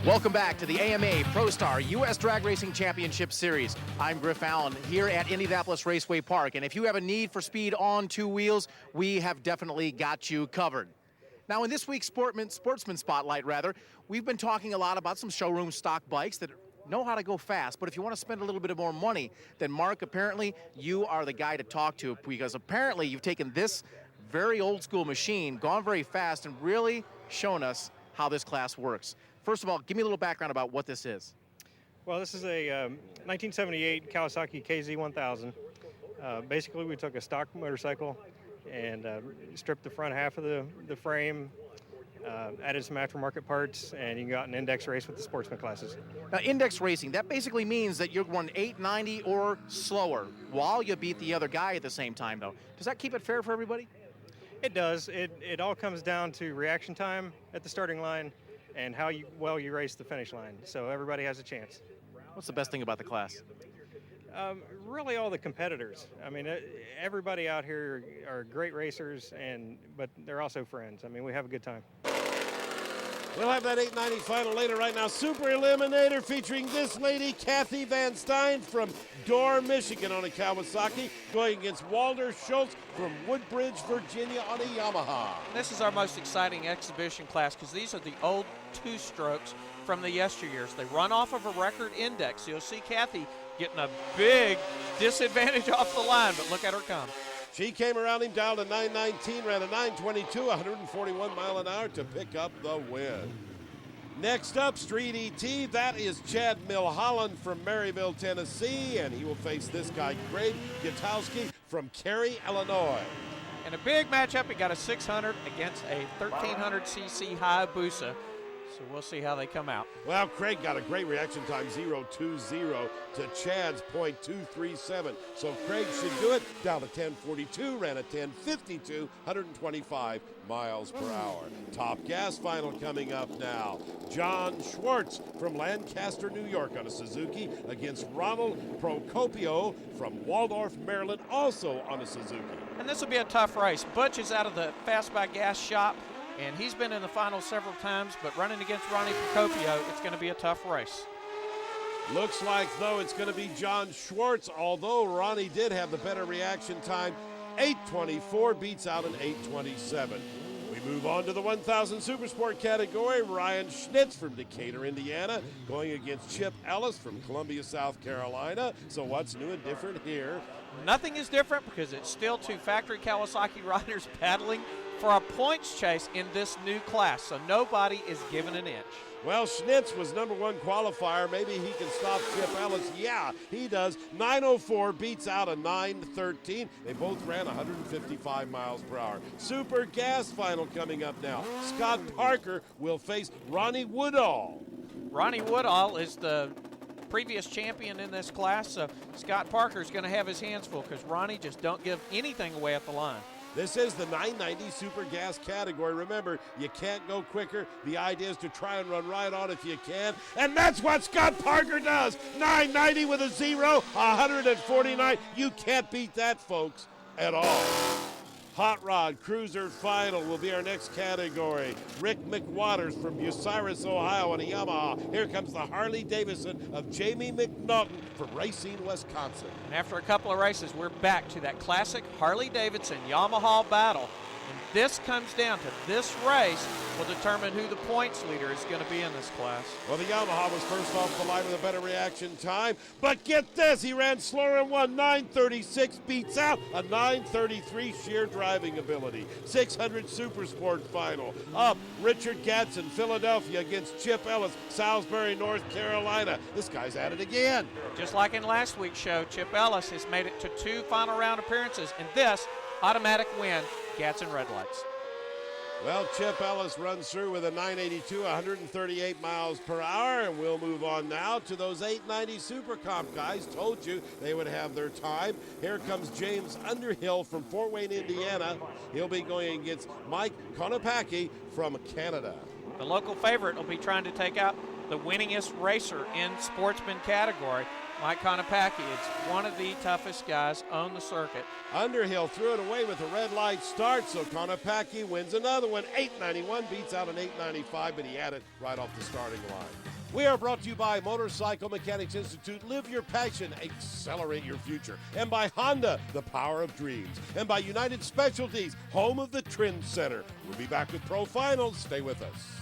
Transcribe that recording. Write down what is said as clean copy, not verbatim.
Welcome back to the AMA Prostar U.S. Drag Racing Championship Series. I'm Griff Allen here at Indianapolis Raceway Park, and if you have a need for speed on two wheels, we have definitely got you covered. Now, in this week's Sportsman Spotlight, we've been talking a lot about some showroom stock bikes that know how to go fast, but if you want to spend a little bit more money, then Mark, apparently you are the guy to talk to, because apparently you've taken this very old school machine, gone very fast, and really shown us how this class works. First of all, give me a little background about what this is. Well, this is a 1978 Kawasaki KZ1000. Basically, we took a stock motorcycle and stripped the front half of the frame, added some aftermarket parts, and you can go out and index race with the Sportsman classes. Now, index racing, that basically means that you're run 890 or slower while you beat the other guy at the same time, though. Does that keep it fair for everybody? It does. It all comes down to reaction time at the starting line and how well you race the finish line. So everybody has a chance. What's the best thing about the class? Really all the competitors. I mean, everybody out here are great racers, but they're also friends. I mean, we have a good time. We'll have that 890 final later. Right now, Super Eliminator featuring this lady, Kathy Van Stein from Dorr, Michigan on a Kawasaki, going against Walter Schultz from Woodbridge, Virginia on a Yamaha. This is our most exciting exhibition class because these are the old two-strokes from the yesteryears. They run off of a record index. You'll see Kathy getting a big disadvantage off the line, but look at her come. She came around him, dialed a 919, ran a 922, 141 mile an hour to pick up the win. Next up, Street ET, that is Chad Millholland from Maryville, Tennessee, and he will face this guy, Greg Gutawski from Cary, Illinois. In a big matchup, he got a 600 against a 1300cc Hayabusa. So we'll see how they come out. Well, Craig got a great reaction time, 0.20 to Chad's .237. So Craig should do it. Down to 10:42, ran a 10:52, 125 miles per hour. Top gas final coming up now. John Schwartz from Lancaster, New York on a Suzuki against Ronald Procopio from Waldorf, Maryland, also on a Suzuki. And this will be a tough race. Butch is out of the Fast by Gas shop, and he's been in the finals several times, but running against Ronnie Procopio, it's going to be a tough race. Looks like, though, it's going to be John Schwartz, although Ronnie did have the better reaction time. 8:24 beats out an 8:27. We move on to the 1,000 Supersport category. Ryan Schnitz from Decatur, Indiana, going against Chip Ellis from Columbia, South Carolina. So what's new and different here? Nothing is different because it's still two factory Kawasaki riders battling for a points chase in this new class, so nobody is given an inch. Well, Schnitz was #1 qualifier. Maybe he can stop Chip Ellis. Yeah, he does. 9:04 beats out a 9:13. They both ran 155 miles per hour. Super gas final coming up now. Scott Parker will face Ronnie Woodall. Ronnie Woodall is the previous champion in this class, so Scott Parker is going to have his hands full because Ronnie just don't give anything away at the line. This is the 990 Super Gas category. Remember, you can't go quicker. The idea is to try and run right on if you can. And that's what Scott Parker does. 990 with a 0, 149. You can't beat that, folks, at all. Hot Rod Cruiser Final will be our next category. Rick McWaters from Bucyrus, Ohio on a Yamaha. Here comes the Harley Davidson of Jamie McNaughton from Racine, Wisconsin. And after a couple of races, we're back to that classic Harley Davidson Yamaha battle. And this comes down to this race will determine who the points leader is going to be in this class. Well, the Yamaha was first off the line with a better reaction time, but get this, he ran slower and won. 9:36 beats out a 9:33 sheer driving ability. 600 Supersport final. Up, Richard Gadson, Philadelphia against Chip Ellis, Salisbury, North Carolina. This guy's at it again. Just like in last week's show, Chip Ellis has made it to 2 final round appearances, and this automatic win, Gadson Red Lights. Well, Chip Ellis runs through with a 982, 138 miles per hour, and we'll move on now to those 890 Super Comp guys. Told you they would have their time. Here comes James Underhill from Fort Wayne, Indiana. He'll be going against Mike Konopacki from Canada. The local favorite will be trying to take out the winningest racer in Sportsman category, Mike Konopacki. It's one of the toughest guys on the circuit. Underhill threw it away with a red light start, so Konopacki wins another one. 891 beats out an 895, but he had it right off the starting line. We are brought to you by Motorcycle Mechanics Institute. Live your passion, accelerate your future. And by Honda, the power of dreams. And by United Specialties, home of the Trend Center. We'll be back with Pro Finals. Stay with us.